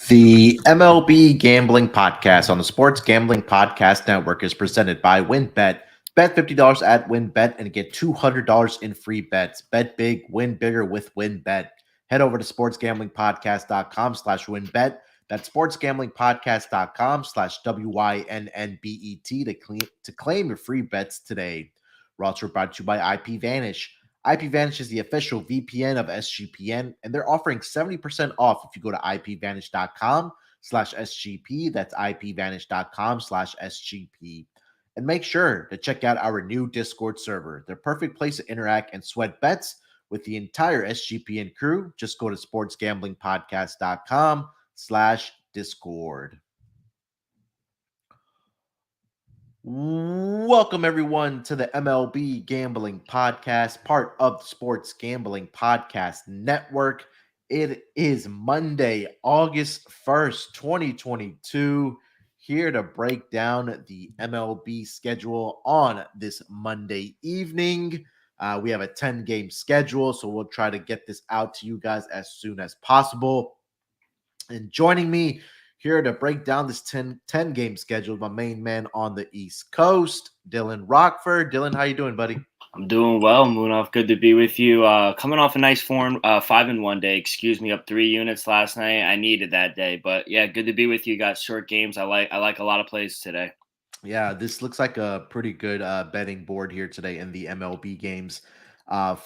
The MLB Gambling Podcast on the Sports Gambling Podcast Network is presented by WynnBET. Bet $50 at WynnBET and get $200 in free bets. Bet big, win bigger with WynnBET. Head over to sportsgamblingpodcast.com/WynnBET. That's sportsgamblingpodcast.com/WYNNBET to claim your free bets today. We're also brought to you by IPVanish. IPVanish is the official VPN of SGPN, and they're offering 70% off if you go to ipvanish.com/SGP. That's ipvanish.com/SGP. And make sure to check out our new Discord server. They're a perfect place to interact and sweat bets with the entire SGPN crew. Just go to sportsgamblingpodcast.com/Discord. Welcome, everyone, to the MLB Gambling Podcast, part of the Sports Gambling Podcast Network. It is Monday, August 1st, 2022. Here to break down the MLB schedule on this Monday evening. We have a 10-game schedule, so we'll try to get this out to you guys as soon as possible. And joining me here to break down this 10-game schedule, my main man on the East Coast, Dylan Rockford. Dylan, how you doing, buddy? I'm doing well, Moonoff. Good to be with you. Coming off a nice form, 5-1 day. Excuse me, up 3 units last night. I needed that day, but yeah, good to be with you. Got short games. I like a lot of plays today. Yeah, this looks like a pretty good betting board here today in the MLB games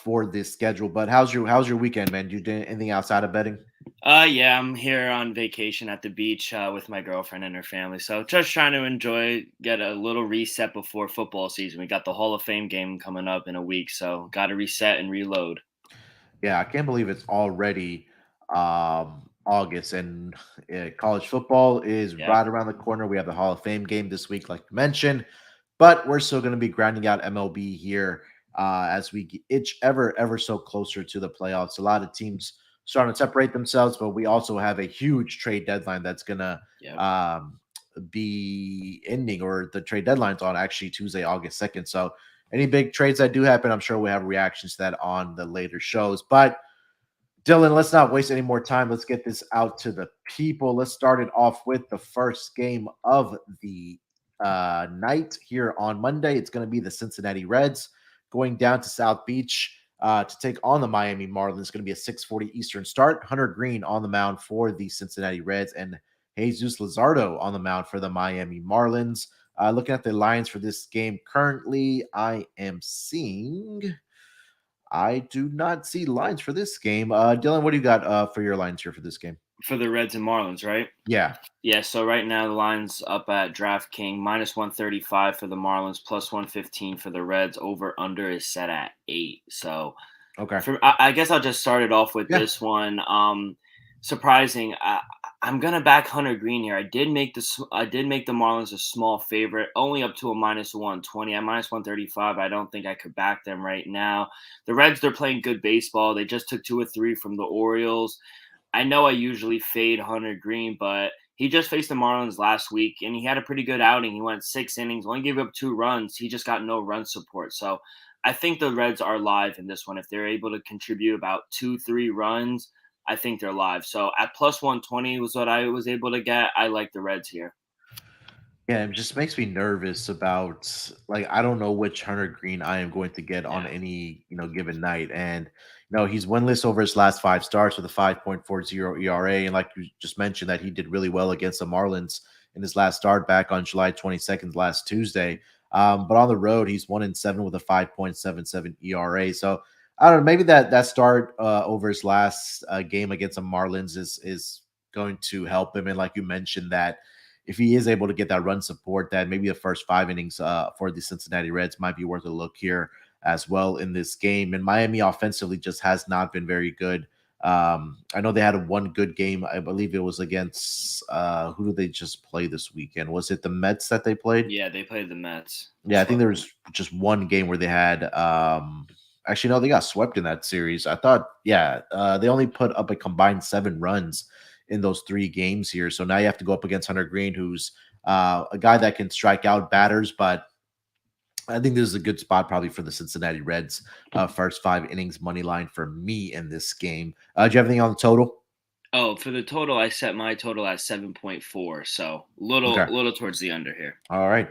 for this schedule. But how's your weekend, man? You did anything outside of betting? Yeah, I'm here on vacation at the beach with my girlfriend and her family. So just trying to get a little reset before football season. We got the Hall of Fame game coming up in a week, so got to reset and reload. Yeah, I can't believe it's already August and college football is Yeah. right around the corner. We have the Hall of Fame game this week, like you mentioned, but we're still going to be grinding out MLB here as we itch ever so closer to the playoffs. A lot of teams starting to separate themselves, but we also have a huge trade deadline that's going to be ending, or the trade deadline's on actually Tuesday, August 2nd. So any big trades that do happen, I'm sure we'll have reactions to that on the later shows. But Dylan, let's not waste any more time. Let's get this out to the people. Let's start it off with the first game of the night here on Monday. It's going to be the Cincinnati Reds going down to South Beach to take on the Miami Marlins. It's going to be a 6:40 Eastern start. Hunter Green on the mound for the Cincinnati Reds and Jesus Luzardo on the mound for the Miami Marlins. Looking at the lines for this game currently, I do not see lines for this game. Dylan, what do you got for your lines here for this game? For the Reds and Marlins, right? Yeah. Yeah, so right now the line's up at DraftKings -135 for the Marlins, +115 for the Reds. Over under is set at 8. So, okay. I guess I'll just start it off with this one. Surprising. I'm gonna back Hunter Green here. I did make the Marlins a small favorite, only up to a -120. At -135, I don't think I could back them right now. The Reds, they're playing good baseball. They just took 2 or 3 from the Orioles. I know I usually fade Hunter Green, but he just faced the Marlins last week, and he had a pretty good outing. He went 6 innings, only gave up 2 runs. He just got no run support. So I think the Reds are live in this one. If they're able to contribute about 2-3 runs, I think they're live. So at +120 was what I was able to get. I like the Reds here. Yeah, it just makes me nervous about, like, I don't know which Hunter Green I am going to get on any given night. And he's winless over his last 5 starts with a 5.40 ERA. And like you just mentioned, that he did really well against the Marlins in his last start back on July 22nd, last Tuesday. But on the road, he's 1-7 with a 5.77 ERA. So I don't know, maybe that start over his last game against the Marlins is going to help him. And like you mentioned, that if he is able to get that run support, that maybe the first 5 innings for the Cincinnati Reds might be worth a look here as well in this game. And Miami offensively just has not been very good. I know they had one good game. I believe it was against who did they just play this weekend? Was it the Mets that they played? Yeah, they played the Mets. Yeah, I think there was just one game where they had actually no, they got swept in that series. I thought, they only put up a combined 7 runs in those 3 games here. So now you have to go up against Hunter Green, who's a guy that can strike out batters, but I think this is a good spot probably for the Cincinnati Reds first 5 innings money line for me in this game. Do you have anything on the total? Oh, for the total, I set my total at 7.4, so Okay. little towards the under here. All right.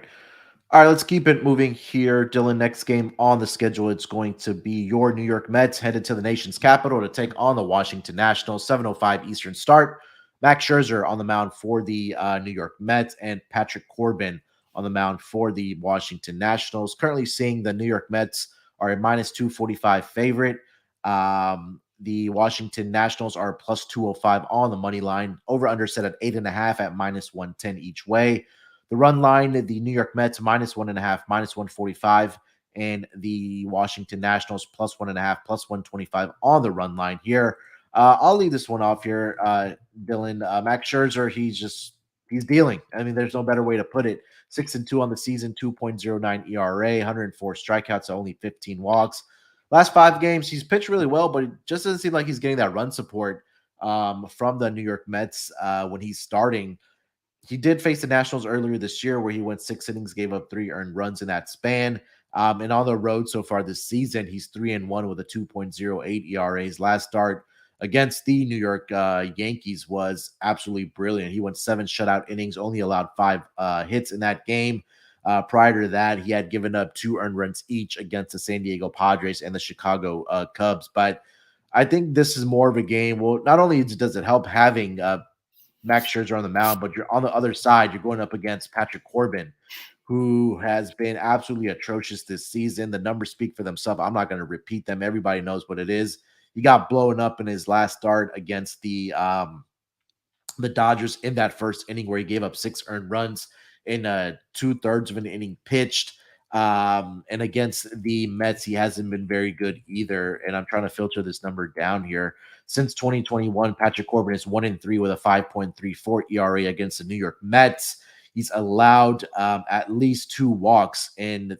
All right, let's keep it moving here. Dylan, next game on the schedule, it's going to be your New York Mets headed to the nation's capital to take on the Washington Nationals, 7:05 Eastern start. Max Scherzer on the mound for the New York Mets and Patrick Corbin on the mound for the Washington Nationals. Currently seeing the New York Mets are a minus 245 favorite. The Washington Nationals are plus 205 on the money line. Over under set at 8.5 at minus 110 each way. The run line, the New York Mets minus 1.5, minus 145, and the Washington Nationals plus 1.5, plus 125 on the run line here. I'll leave this one off here, Dylan. Max Scherzer, he's dealing. I mean, there's no better way to put it. 6-2 on the season, 2.09 ERA, 104 strikeouts, only 15 walks. Last 5 games, he's pitched really well, but it just doesn't seem like he's getting that run support from the New York Mets when he's starting. He did face the Nationals earlier this year where he went 6 innings, gave up 3 earned runs in that span. And on the road so far this season, he's 3-1 with a 2.08 ERA. His last start against the New York Yankees was absolutely brilliant. He went 7 shutout innings, only allowed 5 hits in that game. Prior to that, he had given up 2 earned runs each against the San Diego Padres and the Chicago Cubs. But I think this is more of a game. Well, not only does it help having Max Scherzer on the mound, but you're on the other side. You're going up against Patrick Corbin, who has been absolutely atrocious this season. The numbers speak for themselves. I'm not going to repeat them. Everybody knows what it is. He got blown up in his last start against the Dodgers in that first inning where he gave up 6 earned runs in 2/3 of an inning pitched. And against the Mets, he hasn't been very good either. And I'm trying to filter this number down here. Since 2021, Patrick Corbin is 1-3 with a 5.34 ERA against the New York Mets. He's allowed at least 2 walks in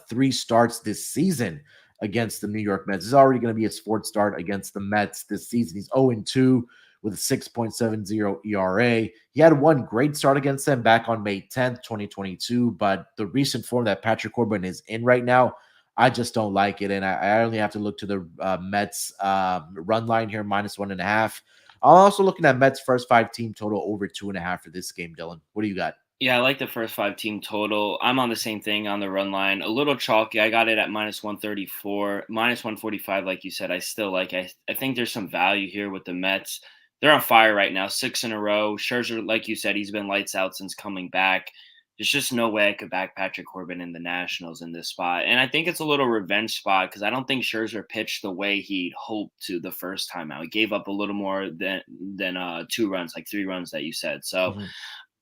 3 starts this season against the New York Mets. This is already going to be his 4th start against the Mets this season. He's 0-2 with a 6.70 ERA. He had one great start against them back on May 10th, 2022, but the recent form that Patrick Corbin is in right now, I just don't like it. And I only have to look to the Mets run line here, minus 1.5. I'm also looking at Mets first 5 team total over 2.5 for this game, Dylan. What do you got? Yeah, I like the first 5 team total. I'm on the same thing on the run line. A little chalky. I got it at minus 134, minus 145, like you said. I still like I think there's some value here with the Mets. They're on fire right now, 6 in a row. Scherzer, like you said, he's been lights out since coming back. There's just no way I could back Patrick Corbin in the Nationals in this spot. And I think it's a little revenge spot because I don't think Scherzer pitched the way he'd hoped to the first time out. He gave up a little more than 2 runs, like 3 runs that you said. So Mhm.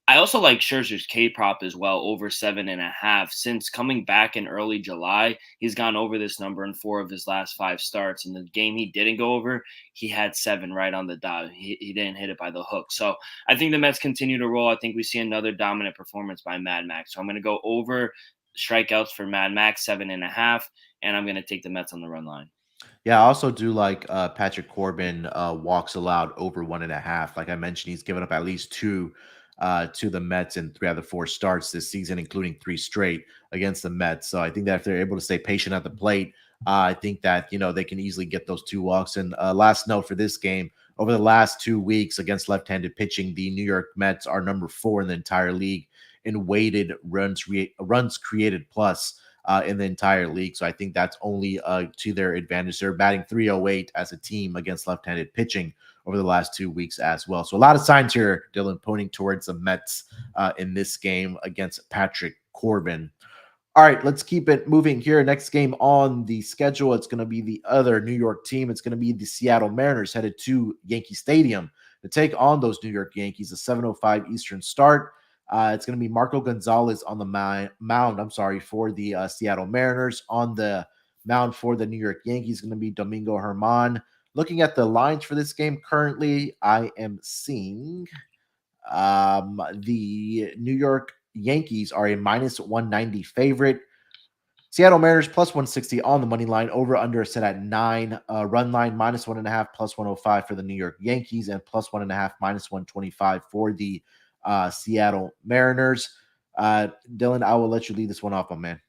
I also like Scherzer's K prop as well, over 7.5. Since coming back in early July, he's gone over this number in 4 of his last 5 starts. And the game he didn't go over, he had 7 right on the dot. He didn't hit it by the hook. So I think the Mets continue to roll. I think we see another dominant performance by Mad Max. So I'm going to go over strikeouts for Mad Max, 7.5. And I'm going to take the Mets on the run line. Yeah, I also do like Patrick Corbin walks allowed over 1.5. Like I mentioned, he's given up at least two to the Mets in 3 out of 4 starts this season, including 3 straight against the Mets. So I think that if they're able to stay patient at the plate, I think that they can easily get those 2 walks. And last note for this game: over the last 2 weeks against left-handed pitching, the New York Mets are number 4 in the entire league in weighted runs created plus in the entire league. So I think that's only to their advantage. They're batting 308 as a team against left-handed pitching over the last 2 weeks as well. So a lot of signs here, Dylan, pointing towards the Mets in this game against Patrick Corbin. All right, let's keep it moving here. Next game on the schedule, it's going to be the other New York team. It's going to be the Seattle Mariners headed to Yankee Stadium to take on those New York Yankees. A 7:05 Eastern start. It's going to be Marco Gonzalez on the mound. I'm sorry, for the Seattle Mariners. On the mound for the New York Yankees, going to be Domingo Herman. Looking at the lines for this game currently, I am seeing the New York Yankees are a minus 190 favorite. Seattle Mariners plus 160 on the money line. Over under set at 9. Run line minus 1.5 plus 105 for the New York Yankees and plus 1.5 minus 125 for the Seattle Mariners. Dylan, I will let you lead this one off, my man.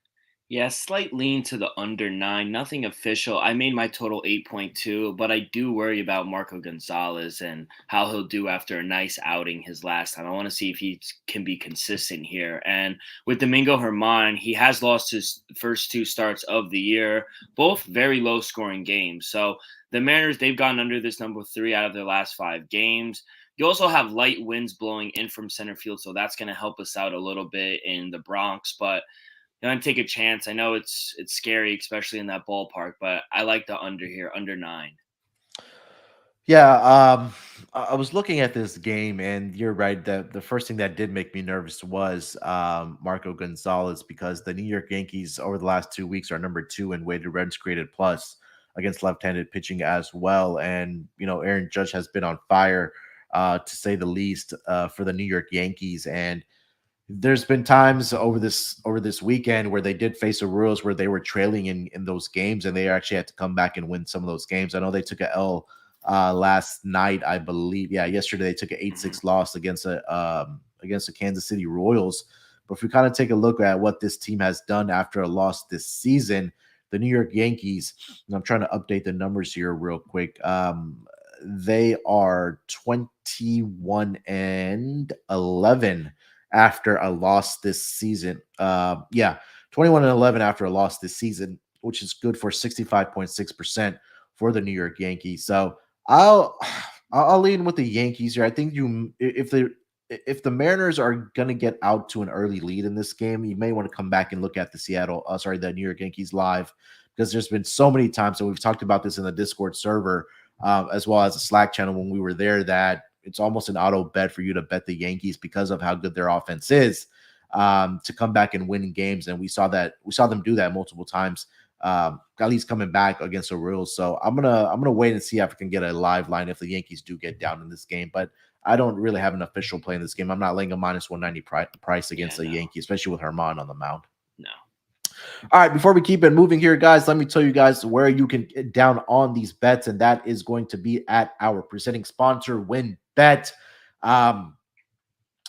Yeah, slight lean to the under 9. Nothing official. I made my total 8.2, but I do worry about Marco Gonzalez and how he'll do after a nice outing his last time. I want to see if can be consistent here. And with Domingo Herman, he has lost his first two starts of the year, both very low scoring games. So the Mariners, they've gotten under this number 3 out of their last 5 games. You also have light winds blowing in from center field, so that's going to help us out a little bit in the Bronx. But gonna take a chance. I know it's scary, especially in that ballpark, but I like the under here, under 9. Yeah, I was looking at this game, and you're right. The first thing that did make me nervous was Marco Gonzalez, because the New York Yankees over the last 2 weeks are number 2 in weighted runs created plus against left-handed pitching as well. And Aaron Judge has been on fire, to say the least, for the New York Yankees. And there's been times over this weekend where they did face the Royals where they were trailing in those games, and they actually had to come back and win some of those games. I know they took a L last night, I believe. Yeah, yesterday they took an 8-6 loss against the Kansas City Royals. But if we kind of take a look at what this team has done after a loss this season, the New York Yankees, and I'm trying to update the numbers here real quick. They are 21 and 11 after a loss this season. Yeah, 21 and 11 after a loss this season, which is good for 65.6% for the New York Yankees. So I'll I'll lean with the Yankees here. I think if the Mariners are going to get out to an early lead in this game, you may want to come back and look at the New York Yankees live, because there's been so many times, and we've talked about this in the Discord server, as well as the Slack channel when we were there, that it's almost an auto bet for you to bet the Yankees because of how good their offense is, to come back and win games. And we saw them do that multiple times, at least coming back against the Royals. So I'm gonna wait and see if I can get a live line if the Yankees do get down in this game. But I don't really have an official play in this game. I'm not laying a minus 190 price Yeah, against the no, Yankees, especially with Herman on the mound. no. All right, before we keep it moving here, guys, let me tell you guys where you can get down on these bets, and that is going to be at our presenting sponsor, WinBet. Um,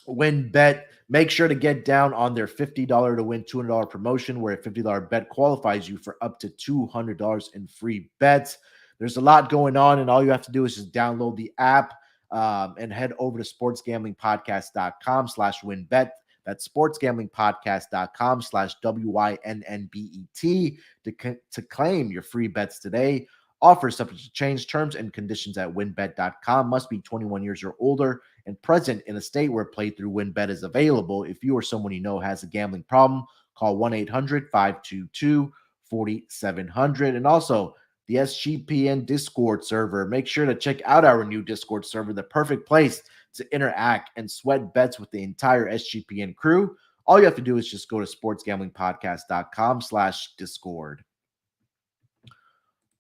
WinBet, make sure to get down on their $50 to win $200 promotion, where a $50 bet qualifies you for up to $200 in free bets. There's a lot going on, and all you have to do is just download the app, and head over to sportsgamblingpodcast.com/winbet. That's sportsgamblingpodcast.com/WYNNBET to claim your free bets today. Offers subject to change, terms and conditions at winbet.com. Must be 21 years or older and present in a state where playthrough WinBet is available. If you or someone you know has a gambling problem, call 1-800-522-4700. And also, the SGPN Discord server. Make sure to check out our new Discord server, the perfect place to interact and sweat bets with the entire SGPN crew. All you have to do is just go to sportsgamblingpodcast.com/discord.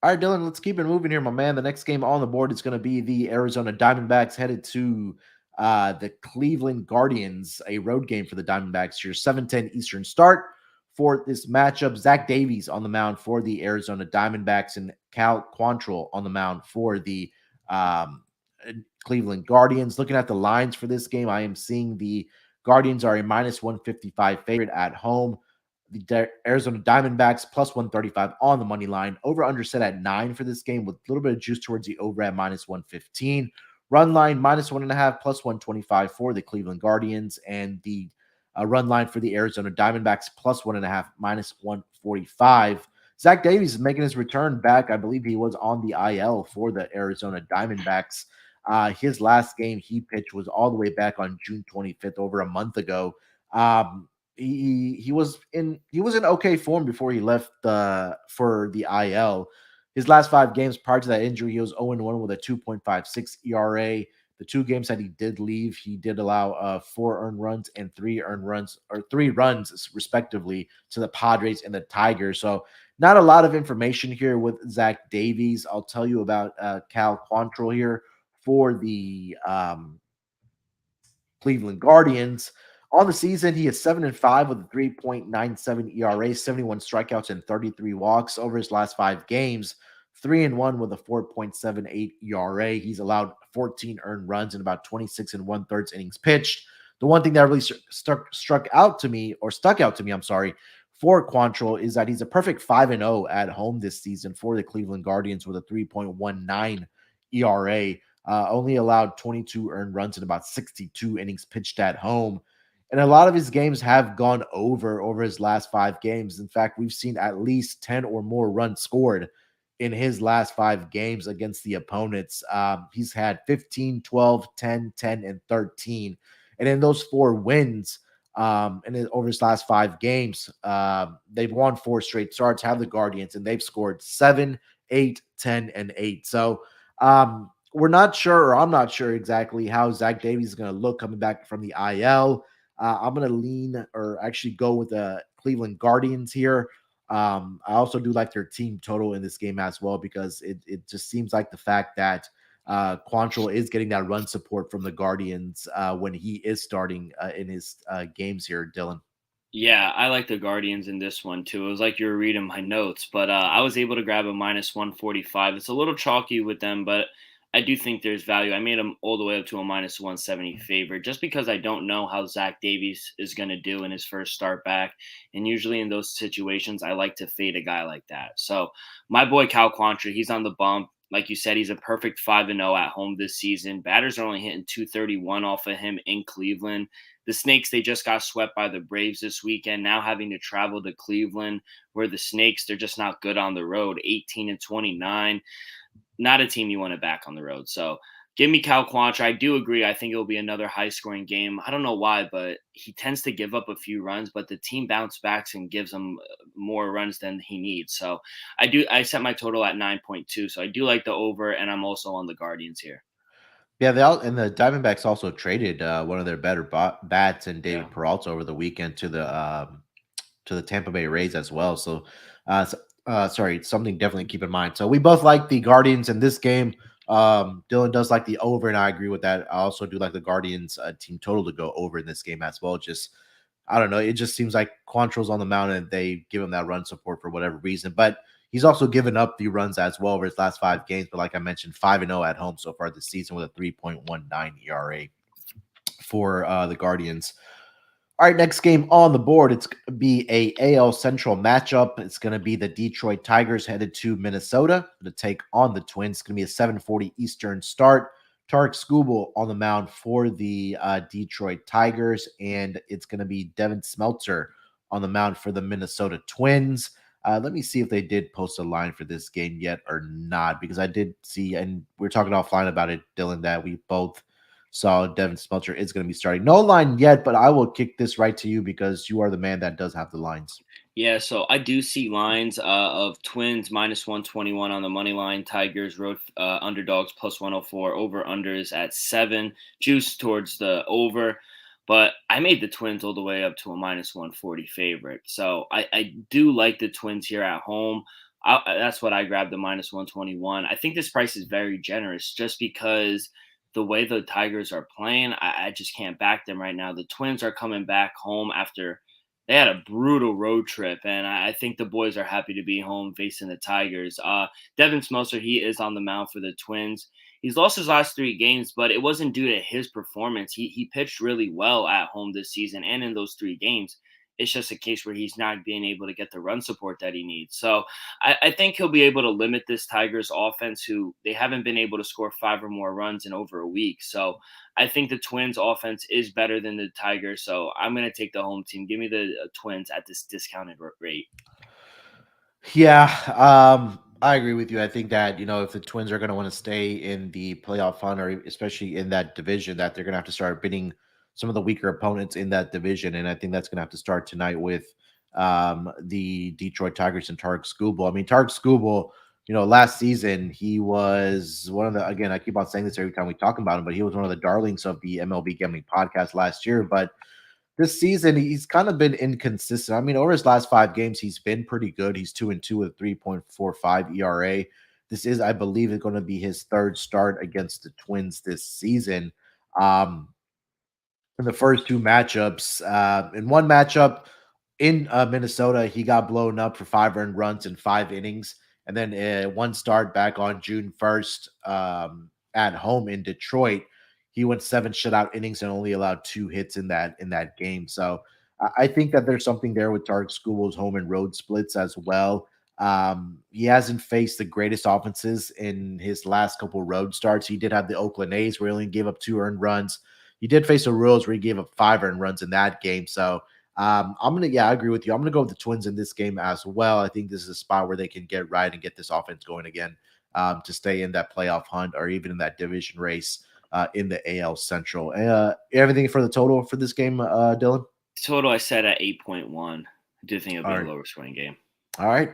All right, Dylan, let's keep it moving here, my man. The next game on the board is going to be the Arizona Diamondbacks headed to the Cleveland Guardians, a road game for the Diamondbacks here, 7:10 Eastern start for this matchup. Zach Davies on the mound for the Arizona Diamondbacks, and Cal Quantrill on the mound for the um, Cleveland Guardians. Looking at the lines for this game, I am seeing the Guardians are a minus 155 favorite at home. The Arizona Diamondbacks plus 135 on the money line. Over under set at 9 for this game, with a little bit of juice towards the over at minus 115. Run line minus 1.5 plus 125 for the Cleveland Guardians, and the run line for the Arizona Diamondbacks plus 1.5 minus 145. Zach Davies is making his return back. I believe he was on the IL for the Arizona Diamondbacks. His last game he pitched was all the way back on June 25th, over a month ago. He was in okay form before he left for the IL. His last 5 games prior to that injury, he was 0-1 with a 2.56 ERA. The 2 games that he did leave, he did allow 4 earned runs and 3 earned runs, or 3 runs respectively, to the Padres and the Tigers. So not a lot of information here with Zach Davies. I'll tell you about Cal Quantrill here for the Cleveland Guardians. On the season, he is 7-5 with a 3.97 ERA, 71 strikeouts, and 33 walks. Over his last 5 games, 3-1 with a 4.78 ERA. He's allowed 14 earned runs in about 26 and 1/3 innings pitched. The one thing that really stuck out to me, I'm sorry, for Quantrill is that he's a perfect 5-0 at home this season for the Cleveland Guardians with a 3.19 ERA. Only allowed 22 earned runs in about 62 innings pitched at home. And a lot of his games have gone over his last 5 games. In fact, we've seen at least 10 or more runs scored in his last 5 games against the opponents. He's had 15, 12, 10, 10, and 13. And in those 4 wins, and over his last 5 games, they've won 4 straight starts, have the Guardians, and they've scored 7, 8, 10, and 8. So we're not sure, or I'm not sure exactly how Zach Davies is going to look coming back from the IL. I'm going to lean or actually go with the Cleveland Guardians here. I also do like their team total in this game as well because it just seems like the fact that Quantrill is getting that run support from the Guardians when he is starting in his games here, Dylan. Yeah, I like the Guardians in this one too. It was like you were reading my notes, but I was able to grab a minus 145. It's a little chalky with them, but I do think there's value. I made them all the way up to a minus 170 favorite just because I don't know how Zach Davies is going to do in his first start back. And usually in those situations, I like to fade a guy like that. So my boy Cal Quantrill, he's on the bump. Like you said, he's a perfect 5-0 at home this season. Batters are only hitting 231 off of him in Cleveland. The Snakes, they just got swept by the Braves this weekend. Now having to travel to Cleveland, where the Snakes, they're just not good on the road. 18-29, not a team you want to back on the road. So give me Cal Quantrill. I do agree. I think it will be another high scoring game. I don't know why, but he tends to give up a few runs, but the team bounce backs and gives him more runs than he needs. So I set my total at 9.2. So I do like the over, and I'm also on the Guardians here. Yeah, and the Diamondbacks also traded one of their better bats and Yeah. David Peralta over the weekend to the Tampa Bay Rays as well. So, sorry, something definitely keep in mind. So we both like the Guardians in this game. Dylan does like the over, and I agree with that. I also do like the Guardians team total to go over in this game as well. Just I don't know. It just seems like Quantrill's on the mound and they give him that run support for whatever reason. But he's also given up the runs as well over his last 5 games. But like I mentioned, 5-0 at home so far this season with a 3.19 ERA for the Guardians. All right, next game on the board. It's going to be a AL Central matchup. It's going to be the Detroit Tigers headed to Minnesota to take on the Twins. It's going to be a 7:40 Eastern start. Tarek Skubal on the mound for the Detroit Tigers, and it's going to be Devin Smeltzer on the mound for the Minnesota Twins. Let me see if they did post a line for this game yet or not, because I did see, and we are talking offline about it, Dylan, that we both saw Devin Smeltzer is going to be starting. No line yet, but I will kick this right to you because you are the man that does have the lines. Yeah, so I do see lines of Twins minus 121 on the money line, Tigers road underdogs plus 104, over unders at 7, juice towards the over. But I made the Twins all the way up to a minus 140 favorite. So I do like the Twins here at home. That's what I grabbed, the minus 121. I think this price is very generous just because the way the Tigers are playing, I just can't back them right now. The Twins are coming back home after they had a brutal road trip, and I think the boys are happy to be home facing the Tigers. Devin Smeltzer, he is on the mound for the Twins. He's lost his last 3 games, but it wasn't due to his performance. He pitched really well at home this season and in those 3 games. It's just a case where he's not being able to get the run support that he needs. So I think he'll be able to limit this Tigers offense, who they haven't been able to score 5 or more runs in over a week. So I think the Twins offense is better than the Tigers. So I'm going to take the home team. Give me the Twins at this discounted rate. Yeah, I agree with you. I think that if the Twins are going to want to stay in the playoff hunt, or especially in that division, that they're going to have to start beating some of the weaker opponents in that division, and I think that's going to have to start tonight with the Detroit Tigers and Tarek Skubal. I mean, Tarek Skubal, last season he was one of the. Again, I keep on saying this every time we talk about him, but he was one of the darlings of the MLB Gambling Podcast last year, but this season he's kind of been inconsistent. I mean, over his last 5 games, he's been pretty good. He's 2-2 with a 3.45 ERA. This is, I believe, is going to be his third start against the Twins this season. Um, in the first 2 matchups, in one matchup in Minnesota, he got blown up for 5 earned runs in 5 innings, and then one start back on June 1st at home in Detroit. He went 7 shutout innings and only allowed 2 hits in that game. So I think that there's something there with Tarek School's home and road splits as well. He hasn't faced the greatest offenses in his last couple road starts. He did have the Oakland A's where he only gave up 2 earned runs. He did face the Royals where he gave up 5 earned runs in that game. So I agree with you. I'm gonna go with the Twins in this game as well. I think this is a spot where they can get right and get this offense going again to stay in that playoff hunt or even in that division race in the AL Central. Everything for the total for this game, Dylan? Total I set at 8.1. I do think it'll be All a right. lower scoring game. All right.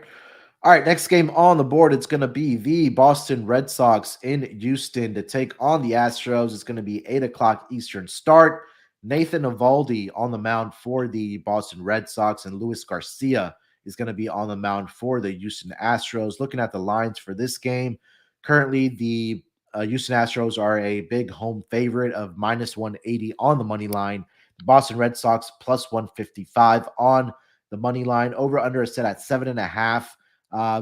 All right, next game on the board, it's going to be the Boston Red Sox in Houston to take on the Astros. It's going to be 8 o'clock Eastern start. Nathan Eovaldi on the mound for the Boston Red Sox, and Luis Garcia is going to be on the mound for the Houston Astros. Looking at the lines for this game, currently the Houston Astros are a big home favorite of minus 180 on the money line. Boston Red Sox plus 155 on the money line. Over under is set at 7.5.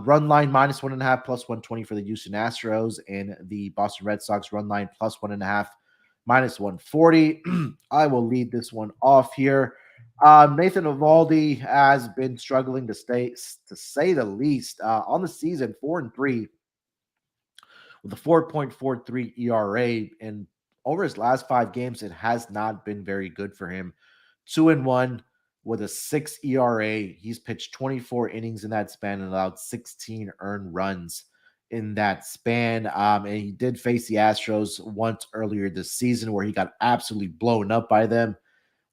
Run line minus 1.5 plus 120 for the Houston Astros, and the Boston Red Sox run line plus 1.5 minus 140. I will lead this one off here. Nathan Eovaldi has been struggling to say the least on the season, 4-3 with a 4.43 ERA, and over his last 5 games, it has not been very good for him. 2-1 with a 6 ERA. He's pitched 24 innings in that span and allowed 16 earned runs in that span. And he did face the Astros once earlier this season where he got absolutely blown up by them.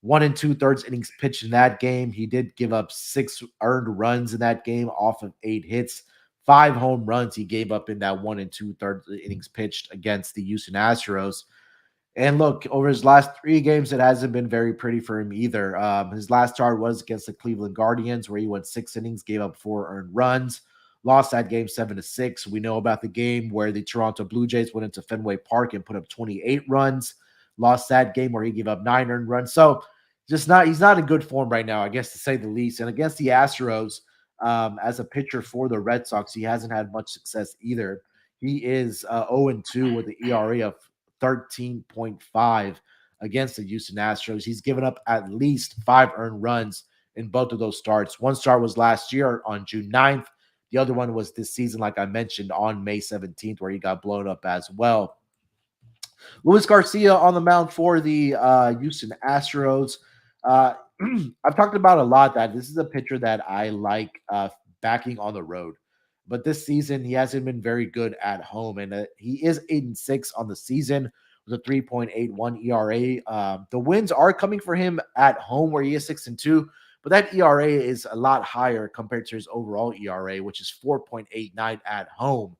1 2/3 innings pitched in that game. He did give up 6 earned runs in that game off of 8 hits. 5 home runs he gave up in that 1 2/3 innings pitched against the Houston Astros. And look, over his last 3 games, it hasn't been very pretty for him either. His last start was against the Cleveland Guardians, where he went 6 innings, gave up 4 earned runs, lost that game 7-6. We know about the game where the Toronto Blue Jays went into Fenway Park and put up 28 runs, lost that game where he gave up 9 earned runs. So he's not in good form right now, I guess to say the least. And against the Astros, as a pitcher for the Red Sox, he hasn't had much success either. He is 0-2 with an ERA of 13.5 against the Houston Astros. He's given up at least 5 earned runs in both of those starts. One start was last year on June 9th. The other one was this season, like I mentioned, on May 17th, where he got blown up as well. Luis Garcia on the mound for the Houston Astros. Uh, I've talked about a lot that this is a pitcher that I like backing on the road. But this season, he hasn't been very good at home. And he is 8-6 on the season with a 3.81 ERA. The wins are coming for him at home, where he is 6-2. But that ERA is a lot higher compared to his overall ERA, which is 4.89 at home.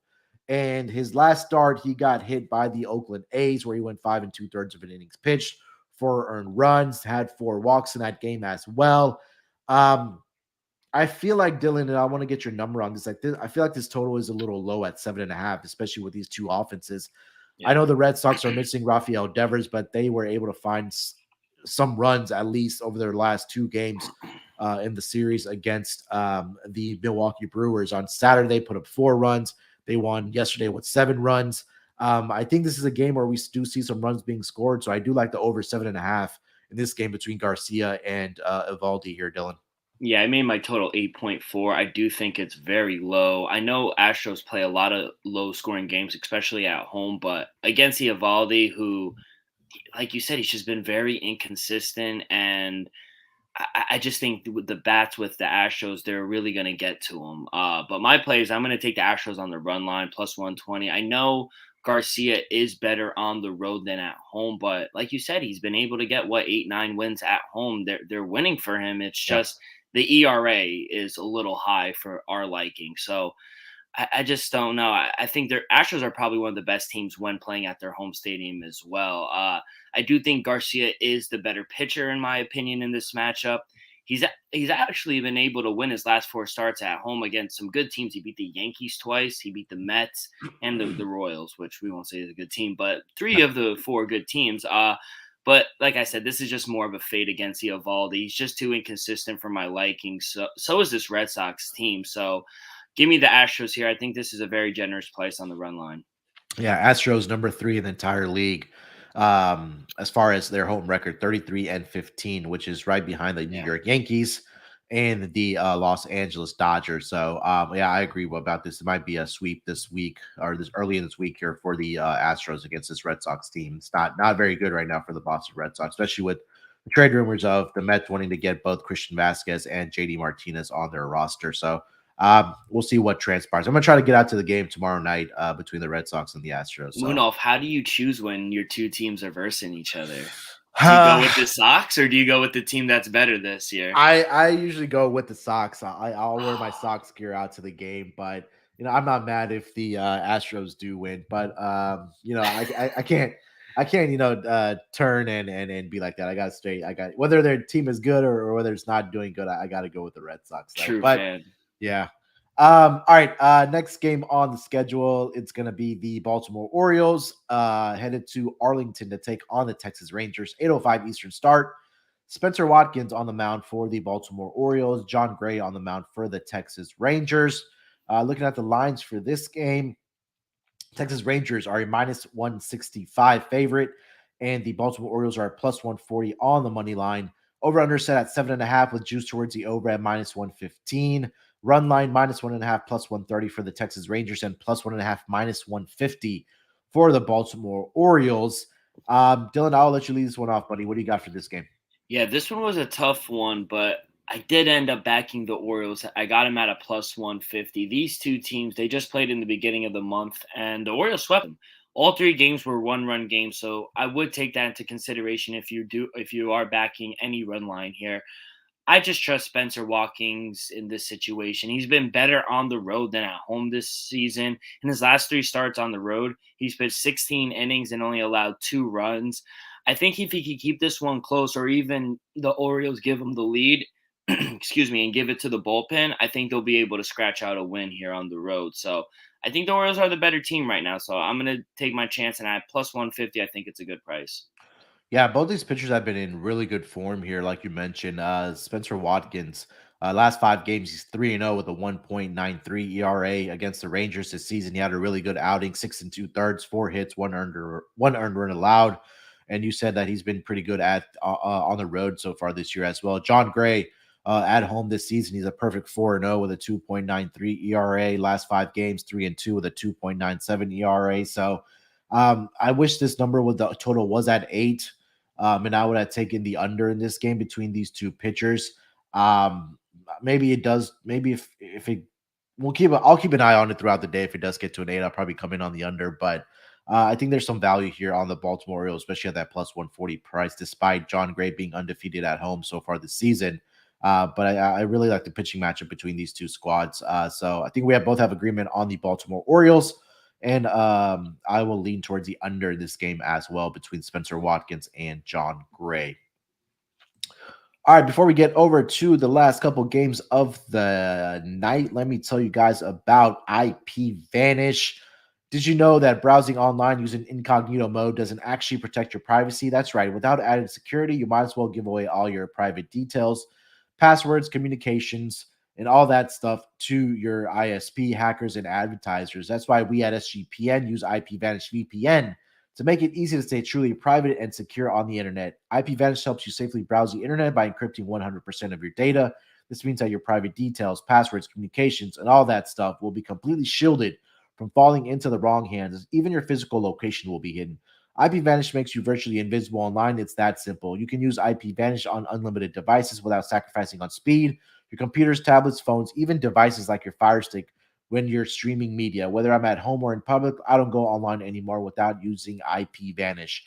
And his last start, he got hit by the Oakland A's, where he went 5 2/3 of an innings pitched, 4 earned runs, had 4 walks in that game as well. I feel like Dylan, and I want to get your number on this. I feel like this total is a little low at 7.5, especially with these two offenses. I Yeah. know the Red Sox are missing Rafael Devers, but they were able to find some runs at least over their last 2 games in the series against the Milwaukee Brewers. On Saturday, they put up 4 runs. They won yesterday with 7 runs. I think this is a game where we do see some runs being scored, so I do like the over 7.5 in this game between Garcia and Eovaldi here, Dylan. Yeah, I made my total 8.4. I do think it's very low. I know Astros play a lot of low scoring games, especially at home, but against Eovaldi, who, like you said, he's just been very inconsistent. And I just think with the bats with the Astros, they're really going to get to him. But my plays, I'm going to take the Astros on the run line plus 120. I know Garcia is better on the road than at home, but like you said, he's been able to get 8, 9 wins at home. They're winning for him. It's Yeah. just the ERA is a little high for our liking. So I just don't know. I think their Astros are probably one of the best teams when playing at their home stadium as well. I do think Garcia is the better pitcher in my opinion in this matchup. He's actually been able to win his last 4 starts at home against some good teams. He beat the Yankees twice. He beat the Mets and the Royals, which we won't say is a good team, but 3 of the 4 good teams. But like I said, this is just more of a fade against Eovaldi. He's just too inconsistent for my liking. So is this Red Sox team. So give me the Astros here. I think this is a very generous price on the run line. Yeah, Astros number 3 in the entire league as far as their home record, 33-15, which is right behind the New Yeah. York Yankees and the Los Angeles Dodgers. So, yeah, I agree about this. It might be a sweep this week or this early in this week here for the Astros against this Red Sox team. It's not very good right now for the Boston Red Sox, especially with the trade rumors of the Mets wanting to get both Christian Vasquez and JD Martinez on their roster. So, we'll see what transpires. I'm gonna try to get out to the game tomorrow night between the Red Sox and the Astros. So, Munolf, how do you choose when your two teams are versing each other? Do you go with the Sox or do you go with the team that's better this year? I usually go with the Sox. I'll wear my Sox gear out to the game, but I'm not mad if the Astros do win. But I can't turn and be like that. I got to stay. I got whether their team is good or whether it's not doing good. I got to go with the Red Sox though. True But fan. yeah. All right. Next game on the schedule, it's going to be the Baltimore Orioles headed to Arlington to take on the Texas Rangers. 8:05 Eastern start. Spencer Watkins on the mound for the Baltimore Orioles. John Gray on the mound for the Texas Rangers. Looking at the lines for this game, Texas Rangers are a minus 165 favorite, and the Baltimore Orioles are a plus 140 on the money line. Over under set at 7.5 with juice towards the over at minus 115. Run line minus 1.5 plus 130 for the Texas Rangers and plus 1.5 minus 150 for the Baltimore Orioles. Dylan, I'll let you lead this one off, buddy. What do you got for this game? Yeah, this one was a tough one, but I did end up backing the Orioles. I got them at a plus 150. These two teams, they just played in the beginning of the month, and the Orioles swept them. All three games were one-run games, so I would take that into consideration if you are backing any run line here. I just trust Spencer Watkins in this situation. He's been better on the road than at home this season. In his last three starts on the road, he's pitched 16 innings and only allowed 2 runs. I think if he could keep this one close, or even the Orioles give him the lead, excuse me, and give it to the bullpen, I think they'll be able to scratch out a win here on the road. So I think the Orioles are the better team right now. So I'm going to take my chance, and at plus 150, I think it's a good price. Yeah, both these pitchers have been in really good form here, like you mentioned. Spencer Watkins, last 5 games, he's 3-0 with a 1.93 ERA against the Rangers this season. He had a really good outing, 6 2/3, 4 hits, one earned run allowed. And you said that he's been pretty good at on the road so far this year as well. John Gray, at home this season, he's a perfect 4-0 with a 2.93 ERA. Last 5 games, 3-2 with a 2.97 ERA. So I wish this number with the total was at 8. And I would have taken the under in this game between these two pitchers. Maybe it does. Maybe if it, I'll keep an eye on it throughout the day. If it does get to an 8, I'll probably come in on the under. But I think there's some value here on the Baltimore Orioles, especially at that plus 140 price, despite John Gray being undefeated at home so far this season. But I really like the pitching matchup between these two squads. So I think we both have agreement on the Baltimore Orioles. And I will lean towards the under this game as well between Spencer Watkins and John Gray. All right, before we get over to the last couple games of the night, let me tell you guys about IP Vanish. Did you know that browsing online using incognito mode doesn't actually protect your privacy? That's right. Without added security, you might as well give away all your private details, passwords, communications, and all that stuff to your ISP hackers and advertisers. That's why we at SGPN use IP Vanish VPN to make it easy to stay truly private and secure on the internet. IP Vanish helps you safely browse the internet by encrypting 100% of your data. This means that your private details, passwords, communications, and all that stuff will be completely shielded from falling into the wrong hands. Even your physical location will be hidden. IP Vanish makes you virtually invisible online. It's that simple. You can use IP Vanish on unlimited devices without sacrificing on speed. Your computers, tablets, phones, even devices like your Fire Stick when you're streaming media. Whether I'm at home or in public, I don't go online anymore without using IP Vanish.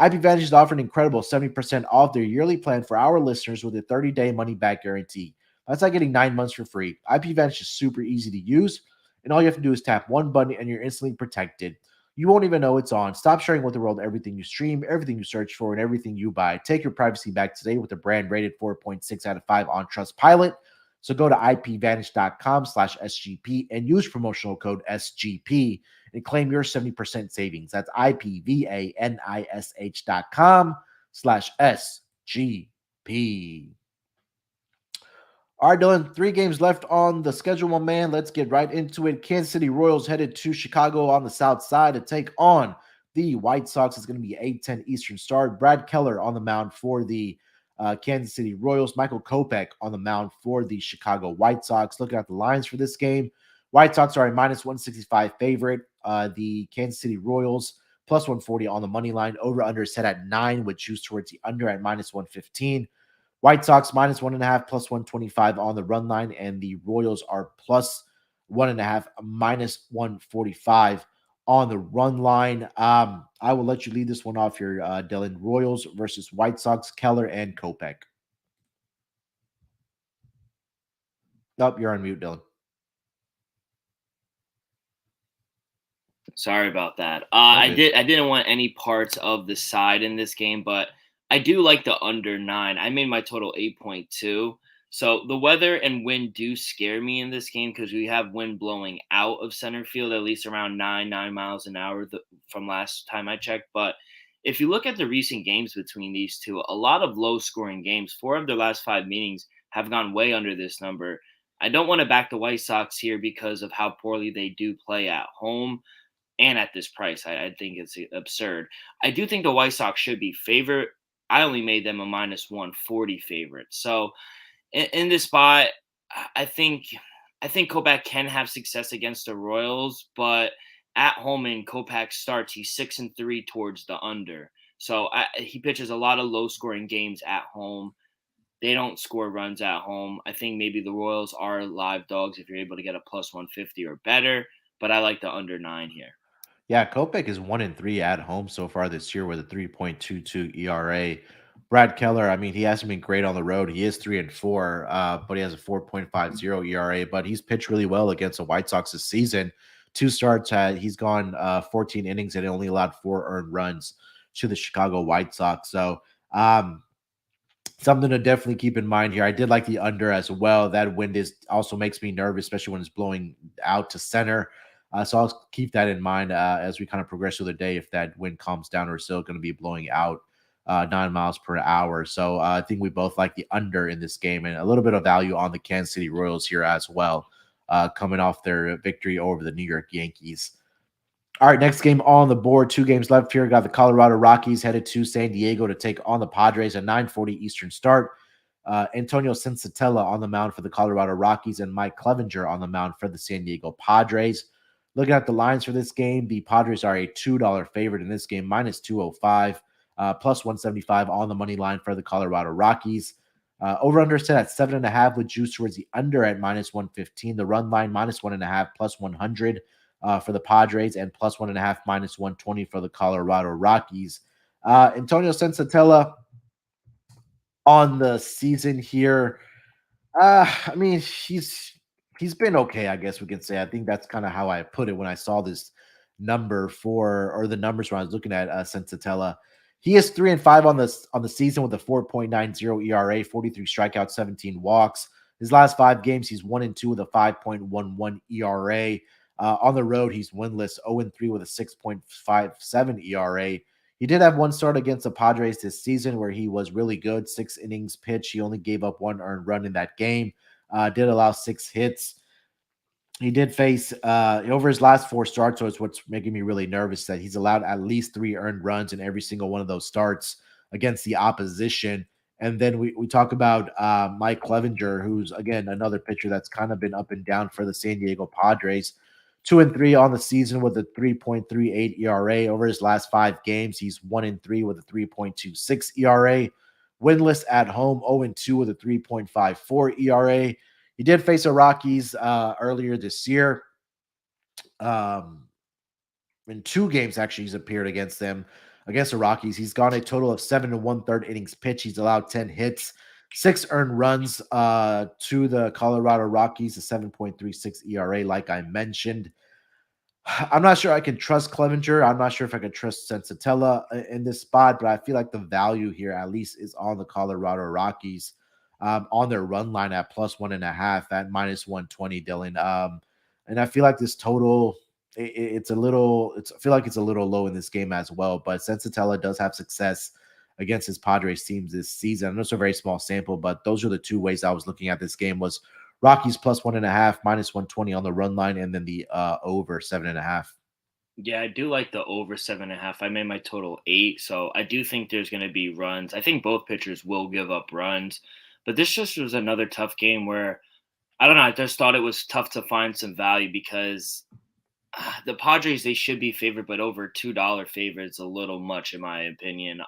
IP Vanish is offering incredible 70% off their yearly plan for our listeners with a 30-day money-back guarantee. That's like getting 9 months for free. IP Vanish is super easy to use, and all you have to do is tap one button and you're instantly protected. You won't even know it's on. Stop sharing with the world everything you stream, everything you search for, and everything you buy. Take your privacy back today with a brand rated 4.6 out of 5 on Trustpilot. So go to ipvanish.com/SGP and use promotional code SGP and claim your 70% savings. That's ipvanish.com/SGP. All right, Dylan, 3 games left on the schedule, my man. Let's get right into it. Kansas City Royals headed to Chicago on the south side to take on the White Sox is going to be 8:10 Eastern start. Brad Keller on the mound for the Kansas City Royals. Michael Kopech on the mound for the Chicago White Sox. Looking at the lines for this game, White Sox are a minus 165 favorite. The Kansas City Royals plus 140 on the money line. Over under set at 9 with juice towards the under at minus 115. White Sox minus 1.5 plus 125 on the run line, and the Royals are plus 1.5 minus 145 on the run line. I will let you lead this one off here, Dylan. Royals versus White Sox, Keller and Kopech. Oh, you're on mute, Dylan. Sorry about that. All good. I didn't want any parts of the side in this game, but I do like the under 9. I made my total 8.2. So the weather and wind do scare me in this game because we have wind blowing out of center field at least around 9 miles an hour from last time I checked. But if you look at the recent games between these two, a lot of low scoring games. 4 of their last 5 meetings have gone way under this number. I don't want to back the White Sox here because of how poorly they do play at home and at this price. I think it's absurd. I do think the White Sox should be favorite. I only made them a minus 140 favorite. So in this spot, I think I think Kopech can have success against the Royals, but at home in Kopech starts, he's 6-3 towards the under. So he pitches a lot of low scoring games at home. They don't score runs at home. I think maybe the Royals are live dogs if you're able to get a plus 150 or better, but I like the under 9 here. Yeah, Kopech is 1-3 at home so far this year with a 3.22 ERA. Brad Keller, I mean, he hasn't been great on the road. He is 3-4, but he has a 4.50 ERA. But he's pitched really well against the White Sox this season. 2 starts, he's gone 14 innings and only allowed 4 earned runs to the Chicago White Sox. So something to definitely keep in mind here. I did like the under as well. That wind is also makes me nervous, especially when it's blowing out to center. So I'll keep that in mind as we kind of progress through the day. If that wind calms down, we're still going to be blowing out 9 miles per hour. So I think we both like the under in this game and a little bit of value on the Kansas City Royals here as well, coming off their victory over the New York Yankees. All right, next game on the board. 2 games left here. Got the Colorado Rockies headed to San Diego to take on the Padres at 9:40 Eastern start. Antonio Sensatella on the mound for the Colorado Rockies and Mike Clevenger on the mound for the San Diego Padres. Looking at the lines for this game, the Padres are a $2 favorite in this game, minus 205, plus 175 on the money line for the Colorado Rockies. Over-under set at 7.5 with juice towards the under at minus 115. The run line minus 1.5 plus 100 for the Padres and plus 1.5 minus 120 for the Colorado Rockies. Antonio Sensatella on the season here. I mean, he's been okay, I guess we can say. I think that's kind of how I put it when I saw this number or the numbers when I was looking at Sensatella. He is 3-5 on the season with a 4.90 ERA, 43 strikeouts, 17 walks. His last 5 games, he's 1-2 with a 5.11 ERA. On the road, he's winless, 0-3 with a 6.57 ERA. He did have 1 start against the Padres this season where he was really good. 6 innings pitched. He only gave up 1 earned run in that game. Did allow 6 hits. He did face over his last 4 starts, so it's what's making me really nervous that he's allowed at least 3 earned runs in every single one of those starts against the opposition. And then we talk about Mike Clevenger, who's, again, another pitcher that's kind of been up and down for the San Diego Padres. 2-3 on the season with a 3.38 ERA. Over his last 5 games, he's 1-3 with a 3.26 ERA. Winless at home, 0-2 with a 3.54 ERA. He did face the Rockies earlier this year. In 2 games, actually, he's appeared against them. Against the Rockies, he's gone a total of 7 1/3 innings pitched. He's allowed 10 hits, 6 earned runs to the Colorado Rockies, a 7.36 ERA, like I mentioned. I'm not sure I can trust Clevenger. I'm not sure if I can trust Sensatella in this spot, but I feel like the value here at least is on the Colorado Rockies on their run line at plus 1.5 at minus 120, Dylan. And I feel like this total, I feel like it's a little low in this game as well, but Sensatella does have success against his Padres teams this season. I know it's a very small sample, but those are the 2 ways I was looking at this game was Rockies plus 1.5, minus 120 on the run line, and then the over 7.5. Yeah, I do like the over 7.5. I made my total 8, so I do think there's going to be runs. I think both pitchers will give up runs, but this just was another tough game where I don't know. I just thought it was tough to find some value because the Padres they should be favored, but over $2 favorites a little much in my opinion.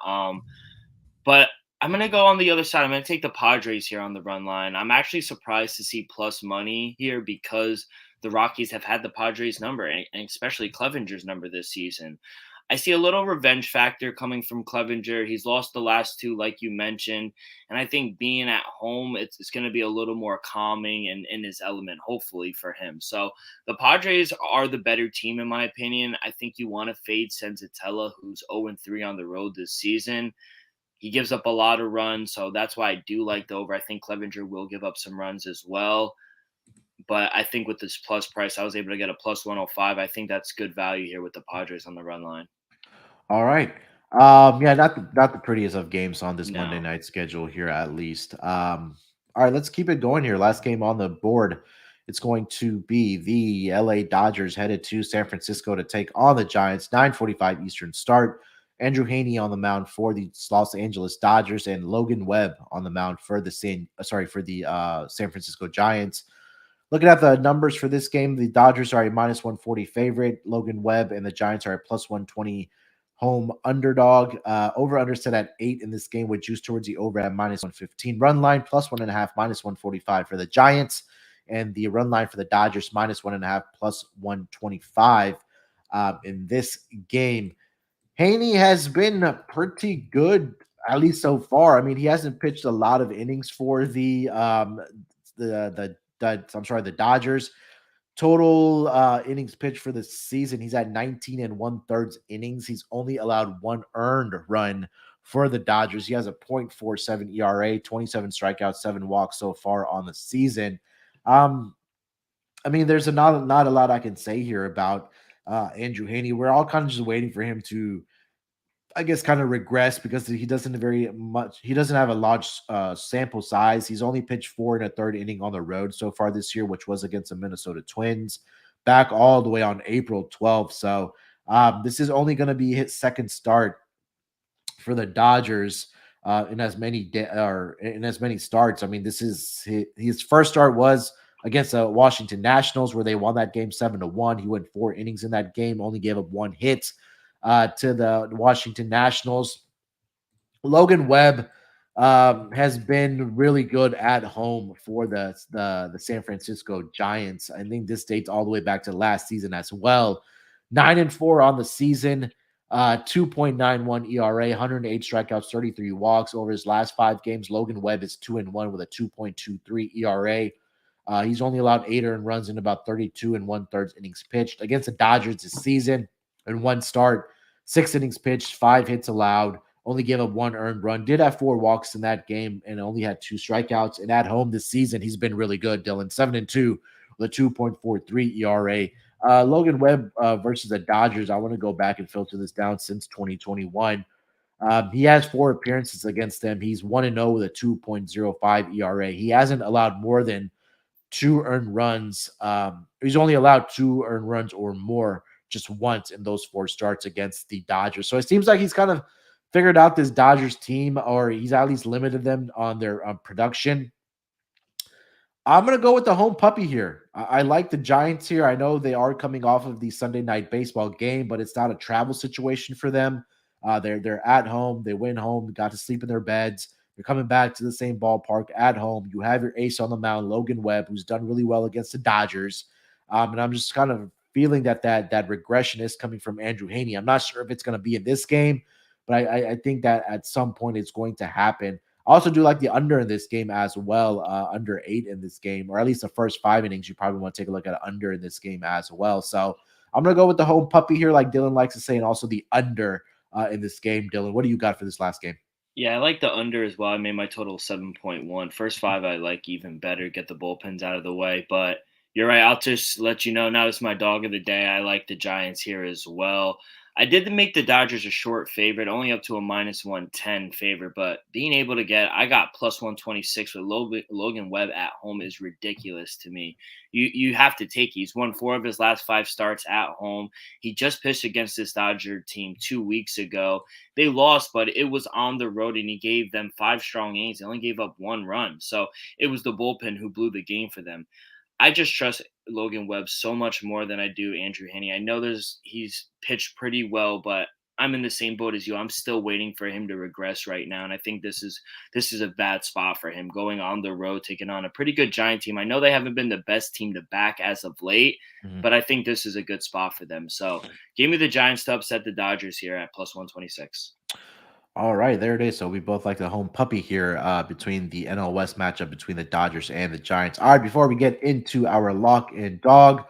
But I'm gonna go on the other side. I'm gonna take the Padres here on the run line. I'm actually surprised to see plus money here because the Rockies have had the Padres number and especially Clevenger's number this season. I see a little revenge factor coming from Clevenger. He's lost the last two, like you mentioned. And I think being at home, it's going to be a little more calming and in his element, hopefully, for him. So the Padres are the better team, in my opinion. I think you want to fade Senzatella, who's 0-3 on the road this season. He gives up a lot of runs, so that's why I do like the over. I think Clevenger will give up some runs as well. But I think with this plus price, I was able to get a plus 105. I think that's good value here with the Padres on the run line. All right. Yeah, not the prettiest of games on this Monday No. night schedule here, at least. All right, let's keep it going here. Last game on the board, it's going to be the LA Dodgers headed to San Francisco to take on the Giants. 9:45 Eastern start. Andrew Haney on the mound for the Los Angeles Dodgers, and Logan Webb on the mound for the San Francisco Giants. Looking at the numbers for this game, the Dodgers are a minus 140 favorite. Logan Webb and the Giants are a plus 120 home underdog. Over under set at 8 in this game with juice towards the over at minus 115. Run line plus 1.5, minus 145 for the Giants. And the run line for the Dodgers minus 1.5, plus 125 in this game. Haney has been pretty good, at least so far. I mean, he hasn't pitched a lot of innings for the Dodgers. Total innings pitched for the season, he's at 19 and 1/3 innings. He's only allowed one earned run for the Dodgers. He has a .47 ERA, 27 strikeouts, 7 walks so far on the season. Um, I mean, there's not a lot I can say here about Andrew Haney. We're all kind of just waiting for him to, I guess, kind of regress because he doesn't have a large sample size. He's only pitched 4 1/3 inning on the road so far this year, which was against the Minnesota Twins back all the way on April 12th. So this is only going to be his second start for the Dodgers in as many starts. I mean, this is his first start was against the Washington Nationals, where they won that game 7-1. He went 4 innings in that game, only gave up 1 hit to the Washington Nationals. Logan Webb has been really good at home for the San Francisco Giants. I think this dates all the way back to last season as well. 9-4 on the season, 2.91 ERA, 108 strikeouts, 33 walks over his last 5 games. Logan Webb is 2-1 with a 2.23 ERA. He's only allowed 8 earned runs in about 32 and 1/3 innings pitched against the Dodgers this season. In one start, 6 innings pitched, 5 hits allowed, only gave up 1 earned run. Did have 4 walks in that game and only had 2 strikeouts. And at home this season, he's been really good, Dylan. 7-2 with a 2.43 ERA. Logan Webb versus the Dodgers. I want to go back and filter this down since 2021. He has 4 appearances against them. He's 1-0 with a 2.05 ERA. He hasn't allowed more than 2 earned runs. He's only allowed 2 earned runs or more just once in those 4 starts against the Dodgers. So it seems like he's kind of figured out this Dodgers team, or he's at least limited them on their production. I'm going to go with the home puppy here. I like the Giants here. I know they are coming off of the Sunday night baseball game, but it's not a travel situation for them. They're at home. They win home. Got to sleep in their beds. They're coming back to the same ballpark at home. You have your ace on the mound, Logan Webb, who's done really well against the Dodgers. And I'm just kind of feeling that regression is coming from Andrew Haney. I'm not sure if it's going to be in this game, but I think that at some point it's going to happen. I also do like the under in this game as well, under 8 in this game, or at least the first 5 innings. You probably want to take a look at under in this game as well. So I'm going to go with the home puppy here, like Dylan likes to say, and also the under in this game. Dylan, what do you got for this last game? Yeah, I like the under as well. I made my total 7.1. First five, I like even better. Get the bullpens out of the way. But you're right. I'll just let you know now. It's my dog of the day. I like the Giants here as well. I did make the Dodgers a short favorite, only up to a -110 favorite, but being able to I got plus 126 with Logan Webb at home is ridiculous to me. You have to take. He's won 4 of his last 5 starts at home. He just pitched against this Dodger team 2 weeks ago. They lost, but it was on the road, and he gave them 5 strong innings. They only gave up 1 run, so it was the bullpen who blew the game for them. I just trust Logan Webb so much more than I do Andrew Heaney. I know he's pitched pretty well, but I'm in the same boat as you. I'm still waiting for him to regress right now, and I think this is a bad spot for him going on the road, taking on a pretty good Giant team. I know they haven't been the best team to back as of late, Mhm. but I think this is a good spot for them. So, give me the Giants to upset the Dodgers here at plus 126. All right, there it is. So we both like the home puppy here between the NL West matchup between the Dodgers and the Giants. All right, before we get into our lock and dog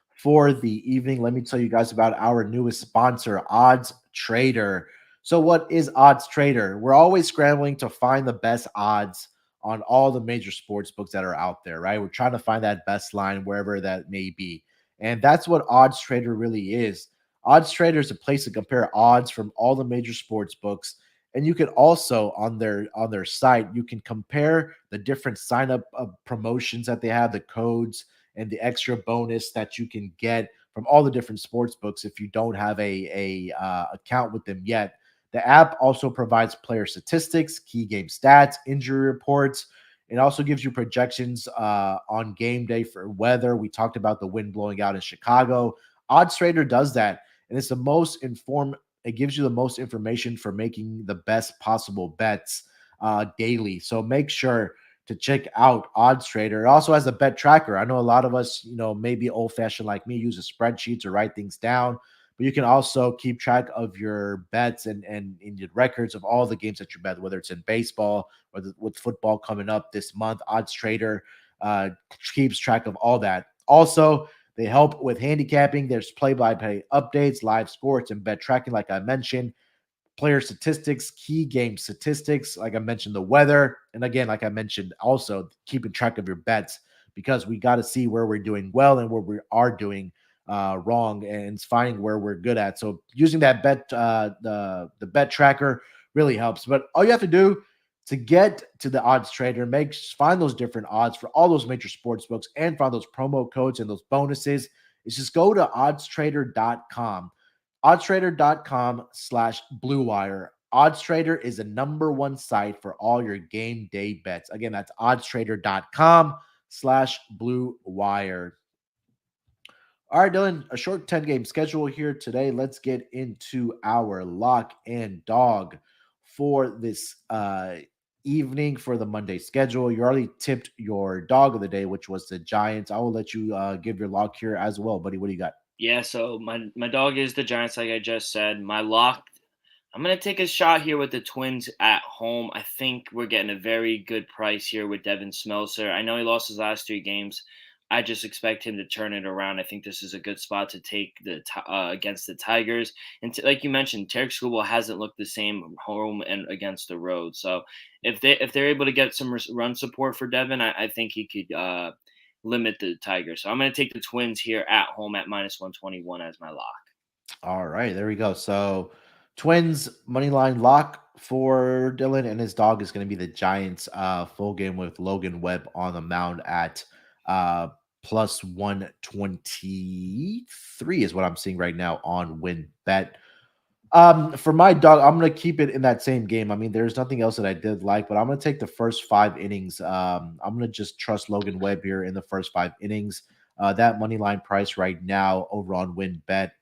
for the evening, let me tell you guys about our newest sponsor, Odds Trader. So, what is Odds Trader? We're always scrambling to find the best odds on all the major sports books that are out there, right? We're trying to find that best line wherever that may be. And that's what Odds Trader really is. Odds Trader is a place to compare odds from all the major sports books, and you can also on their site you can compare the different sign up promotions that they have, the codes and the extra bonus that you can get from all the different sports books if you don't have a account with them yet. The app also provides player statistics, key game stats, injury reports. It also gives you projections on game day for weather. We talked about the wind blowing out in Chicago. Odds Trader does that, and it's the most informed. It gives you the most information for making the best possible bets daily. So make sure to check out Odds Trader. It also has a bet tracker. I know a lot of us, maybe old fashioned like me, use a spreadsheet to write things down, but you can also keep track of your bets and in your records of all the games that you bet, whether it's in baseball or with football coming up this month. Odds Trader uh, keeps track of all that. Also, they help with handicapping. There's play-by-play updates, live sports, and bet tracking, like I mentioned, player statistics, key game statistics, like I mentioned, the weather. And again, like I mentioned, also keeping track of your bets, because we got to see where we're doing well and where we are doing wrong, and finding where we're good at. So using that the bet tracker really helps. But all you have to do to get to the odds trader, find those different odds for all those major sports books and find those promo codes and those bonuses, is just go to oddstrader.com. Oddstrader.com/Blue Wire. OddsTrader is the number one site for all your game day bets. Again, that's oddstrader.com/Blue Wire. All right, Dylan, a short 10 game schedule here today. Let's get into our lock and dog for this evening for the Monday schedule. You already tipped your dog of the day, which was the Giants. I will let you give your lock here as well, buddy. What do you got? Yeah, so my dog is the Giants, like I just said. My lock, I'm gonna take a shot here with the Twins at home. I think we're getting a very good price here with Devin Smeltzer. I know he lost his last 3 games. I just expect him to turn it around. I think this is a good spot to take against the Tigers. And like you mentioned, Tarek Skubal hasn't looked the same home and against the road. So if they're able to get some run support for Devin, I think he could limit the Tigers. So I'm going to take the Twins here at home at -121 as my lock. All right, there we go. So, Twins money line lock for Dylan, and his dog is going to be the Giants full game with Logan Webb on the mound at uh plus 123 is what I'm seeing right now on win bet. For my dog, I'm gonna keep it in that same game. I mean, there's nothing else that I did like, but I'm gonna take the first 5 innings. I'm gonna just trust Logan Webb here in the first 5 innings. That money line price right now over on win bet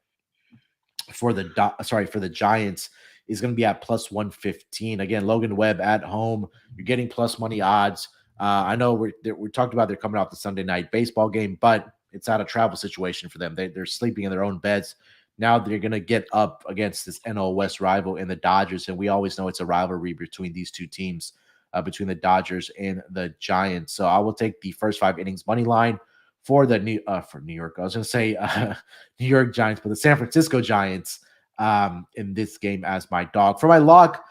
for the Giants is going to be at plus 115. Again, Logan Webb at home, you're getting plus money odds. I know we talked about they're coming off the Sunday night baseball game, but it's not a travel situation for them. They're sleeping in their own beds. Now they're going to get up against this NL West rival in the Dodgers, and we always know it's a rivalry between these two teams, between the Dodgers and the Giants. So I will take the first 5 innings money line for New York. I was going to say New York Giants, but the San Francisco Giants in this game as my dog. For my lock,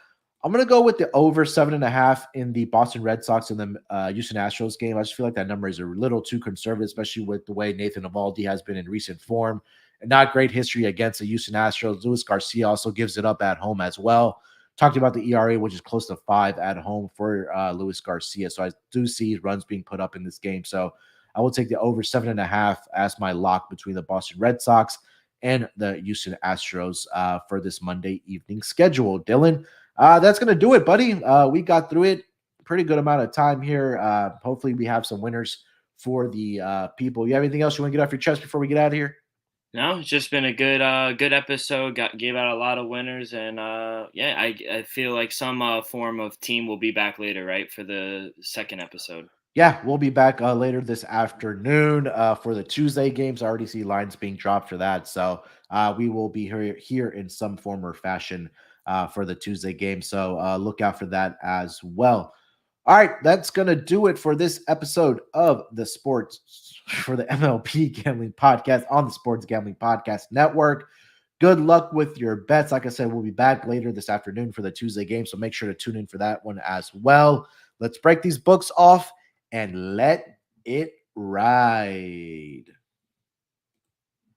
I'm going to go with the over 7.5 in the Boston Red Sox and the Houston Astros game. I just feel like that number is a little too conservative, especially with the way Nathan Eovaldi has been in recent form. not great history against the Houston Astros. Luis Garcia also gives it up at home as well. Talked about the ERA, which is close to 5 at home for Luis Garcia. So I do see runs being put up in this game. So I will take the over 7.5 as my lock between the Boston Red Sox and the Houston Astros for this Monday evening schedule. Dylan, that's going to do it, buddy. We got through it pretty good amount of time here. Hopefully we have some winners for the people. You have anything else you want to get off your chest before we get out of here? No, it's just been a good episode. Gave out a lot of winners, and yeah, I feel like some form of team will be back later, right, for the second episode. Yeah, we'll be back later this afternoon for the Tuesday games. I already see lines being dropped for that, so we will be here in some form or fashion for the Tuesday game. So look out for that as well. All right, that's going to do it for this episode of the Sports for the MLB Gambling Podcast on the Sports Gambling Podcast Network. Good luck with your bets. Like I said, we'll be back later this afternoon for the Tuesday game, so make sure to tune in for that one as well. Let's break these books off and let it ride.